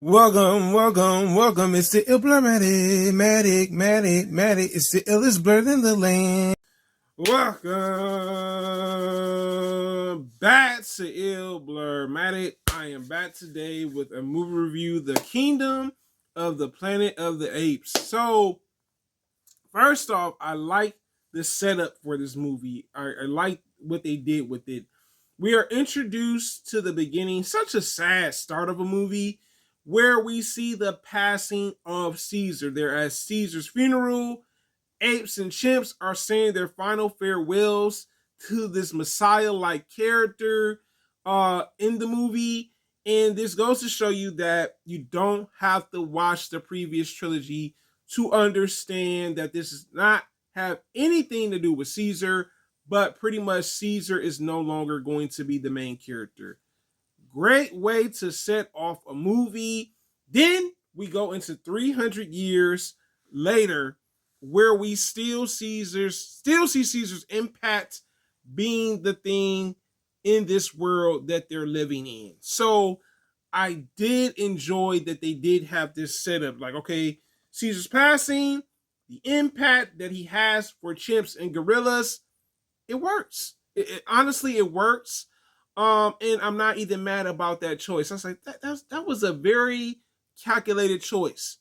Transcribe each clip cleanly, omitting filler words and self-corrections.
Welcome. It's the Matic. It's the illest blerd in the land. Welcome back to Blerd. I am back today with a movie review, The Kingdom of the Planet of the Apes. So, first off, I like the setup for this movie. I like what they did with it. We are introduced to the beginning, such a sad start of a movie, where we see the passing of Caesar. They're at Caesar's funeral. Apes and chimps are saying their final farewells to this Messiah-like character in the movie. And this goes to show you that you don't have to watch the previous trilogy to understand that this does not have anything to do with Caesar, but pretty much Caesar is no longer going to be the main character. Great way to set off a movie. Then we go into 300 years later, where we still see Caesar's impact being the thing in this world that they're living in. So I did enjoy that they did have this setup. Like, okay, Caesar's passing, the impact that he has for chimps and gorillas, it works. Honestly, it works. And I'm not even mad about that choice. I was like, that was a very calculated choice.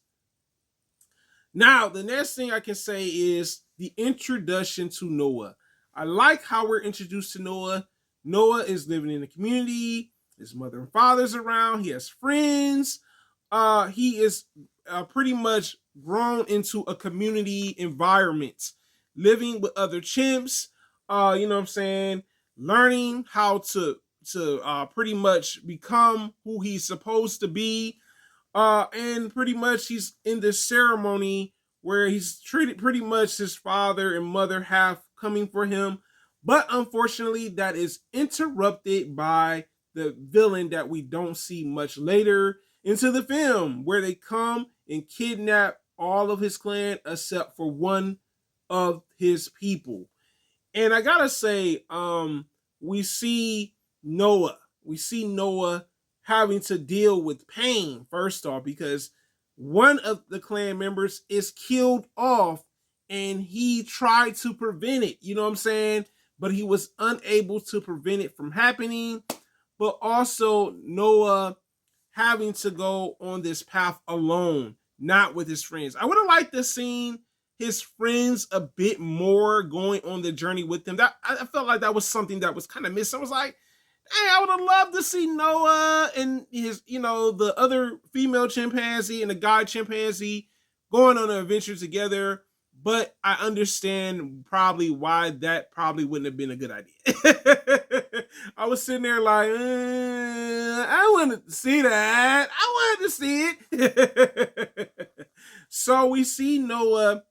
Now, the next thing I can say is the introduction to Noah. I like how we're introduced to Noah. Noah is living in a community. His mother and father's around. He has friends. He is pretty much grown into a community environment, living with other chimps. You know what I'm saying? Learning how to pretty much become who he's supposed to be. And pretty much he's in this ceremony where he's treated pretty much his father and mother have coming for him. But unfortunately, that is interrupted by the villain that we don't see much later into the film, where they come and kidnap all of his clan except for one of his people. And I gotta say, we see Noah having to deal with pain, first off, because one of the clan members is killed off and he tried to prevent it, you know what I'm saying? But he was unable to prevent it from happening. But also Noah having to go on this path alone, not with his friends. I would have liked to seen his friends a bit more going on the journey with him. That I felt like that was something that was kind of missing. I was like, hey, I would have loved to see Noah and his, the other female chimpanzee and the guy chimpanzee going on an adventure together. But I understand probably why that probably wouldn't have been a good idea. I was sitting there like, I wanted to see that. I wanted to see it. So we see Noah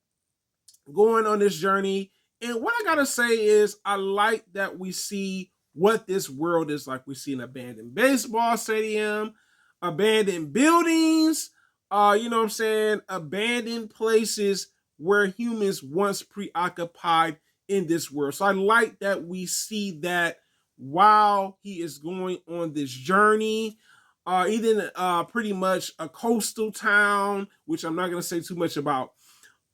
going on this journey. And what I gotta say is I like that we see what this world is like. We see an abandoned baseball stadium, abandoned buildings, you know what I'm saying? Abandoned places where humans once preoccupied in this world. So I like that we see that while he is going on this journey, even pretty much a coastal town, which I'm not going to say too much about.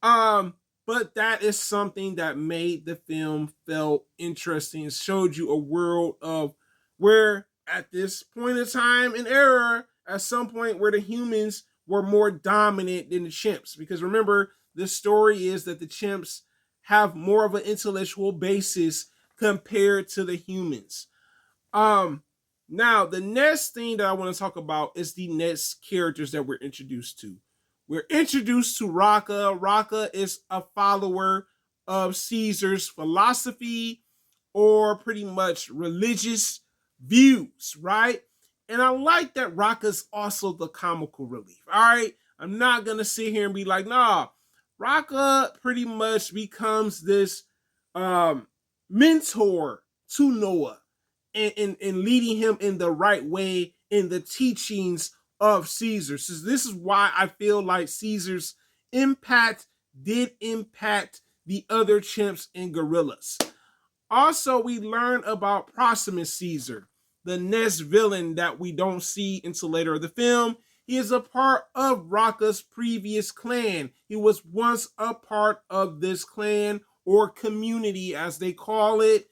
But that is something that made the film felt interesting and showed you a world of where at this point in time and era, at some point where the humans were more dominant than the chimps. Because remember, the story is that the chimps have more of an intellectual basis compared to the humans. Now, the next thing that I want to talk about is the next characters that we're introduced to. We're introduced to Raka. Raka is a follower of Caesar's philosophy or pretty much religious views, right? And I like that Raka's also the comical relief, all right? I'm not going to sit here and be like, nah. Raka pretty much becomes this mentor to Noah and leading him in the right way in the teachings of Caesar. So this is why I feel like Caesar's impact did impact the other chimps and gorillas. Also, we learn about Proximus Caesar, the next villain that we don't see until later in the film. He is a part of Raka's previous clan. He was once a part of this clan or community, as they call it,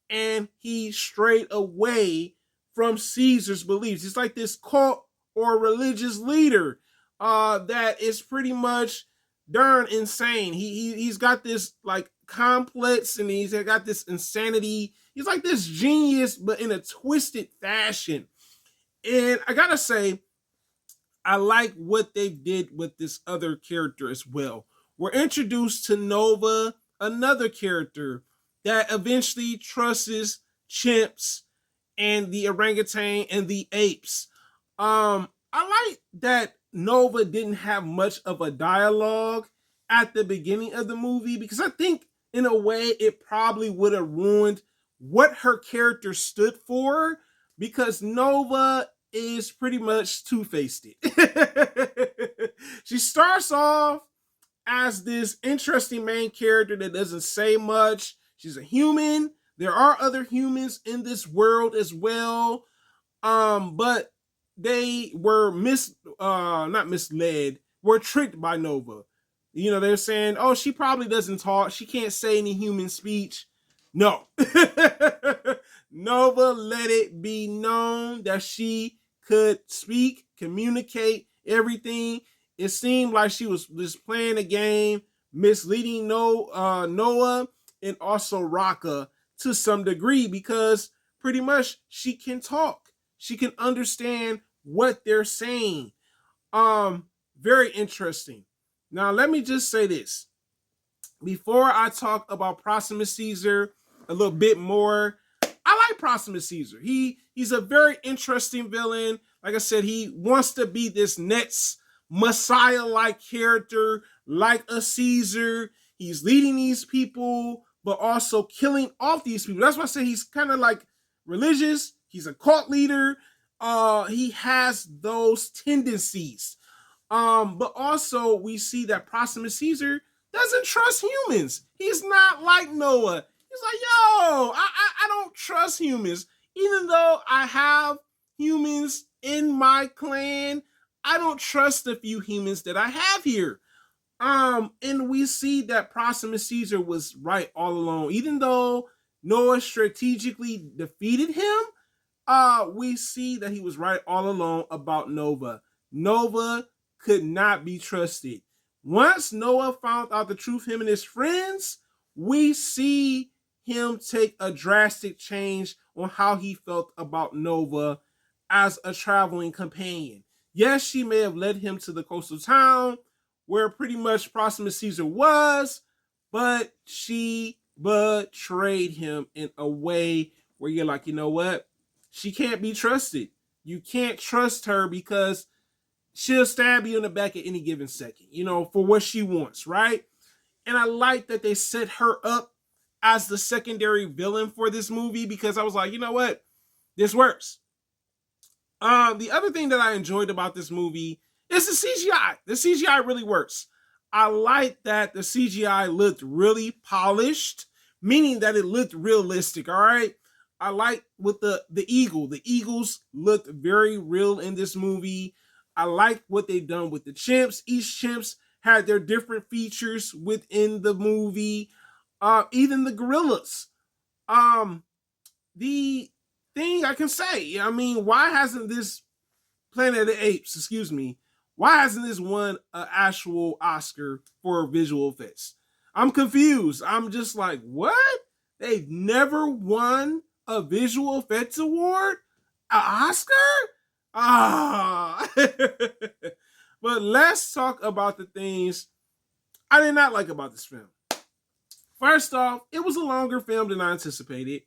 and he strayed away from Caesar's beliefs. He's like this cult or religious leader that is pretty much darn insane. He's got this like complex, and he's got this insanity. He's like this genius, but in a twisted fashion. And I gotta say, I like what they did with this other character as well. We're introduced to Nova, another character that eventually trusts chimps and the orangutan and the apes. I like that Nova didn't have much of a dialogue at the beginning of the movie, because I think in a way it probably would have ruined what her character stood for, because Nova is pretty much two-faced. She starts off as this interesting main character that doesn't say much. She's a human. There are other humans in this world as well. But they were not misled, were tricked by Nova. You know, they're saying, oh, she probably doesn't talk. She can't say any human speech. No. Nova let it be known that she could speak, communicate, everything. It seemed like she was just playing a game, misleading Noah and also Raka to some degree, because pretty much she can talk. She can understand what they're saying. Very interesting. Now, let me just say this. Before I talk about Proximus Caesar a little bit more, I like Proximus Caesar. He's a very interesting villain. Like I said, he wants to be this next Messiah-like character, like a Caesar. He's leading these people, but also killing off these people. That's why I say he's kind of like religious. He's a cult leader. He has those tendencies. But also we see that Proximus Caesar doesn't trust humans. He's not like Noah. He's like, yo, I don't trust humans. Even though I have humans in my clan, I don't trust the few humans that I have here. And we see that Proximus Caesar was right all along. Even though Noah strategically defeated him, we see that he was right all along about Nova. Nova could not be trusted. Once Noah found out the truth, him and his friends, we see him take a drastic change on how he felt about Nova as a traveling companion. Yes, she may have led him to the coastal town where pretty much Proximus Caesar was, but she betrayed him in a way where you're like, you know what? She can't be trusted. You can't trust her because she'll stab you in the back at any given second, you know, for what she wants, right? And I like that they set her up as the secondary villain for this movie, because I was like, you know what? This works. The other thing that I enjoyed about this movie is the CGI. The CGI really works. I like that the CGI looked really polished, meaning that it looked realistic, all right? I like with the eagle. The eagles looked very real in this movie. I like what they've done with the chimps. Each chimps had their different features within the movie. Even the gorillas. The thing I can say, I mean, why hasn't this Planet of the Apes, why hasn't this won an actual Oscar for visual effects? I'm confused. I'm just like, what? They've never won a visual effects award? An Oscar? Ah. But let's talk about the things I did not like about this film. First off, it was a longer film than I anticipated.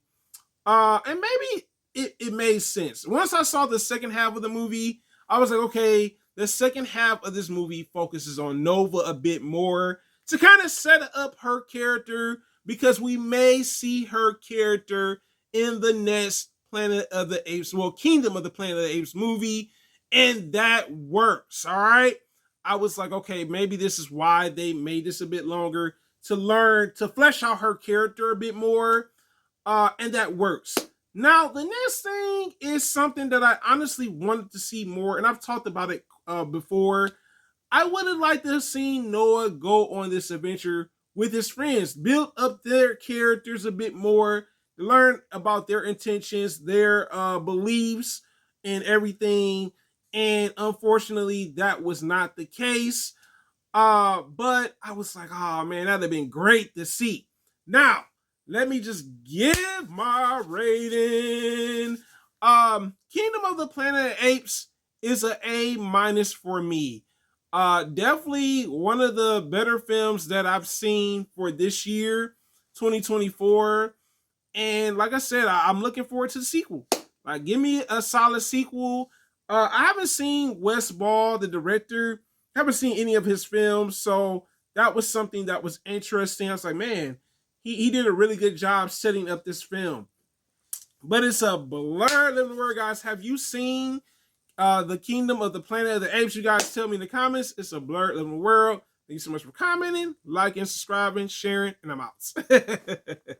And maybe it made sense. Once I saw the second half of the movie, I was like, okay, the second half of this movie focuses on Nova a bit more to kind of set up her character, because we may see her character in the next Planet of the Apes, well, Kingdom of the Planet of the Apes movie, and that works, all right? I was like, okay, maybe this is why they made this a bit longer, to flesh out her character a bit more, and that works. Now, the next thing is something that I honestly wanted to see more, and I've talked about it before. I would have liked to have seen Noah go on this adventure with his friends, build up their characters a bit more, learn about their intentions, their beliefs, and everything. And unfortunately, that was not the case. But I was like, oh man, that'd have been great to see. Now, let me just give my rating. Kingdom of the Planet of Apes is a A- for me. Definitely one of the better films that I've seen for this year, 2024. And like I said, I'm looking forward to the sequel. Like, give me a solid sequel. I haven't seen Wes Ball, the director. Haven't seen any of his films, so that was something that was interesting. I was like, man, he did a really good job setting up this film. But it's a blur living word, guys. Have you seen the Kingdom of the Planet of the Apes? You guys tell me in the comments. It's a blurred living world. Thank you so much for commenting, liking, subscribing, sharing, and I'm out.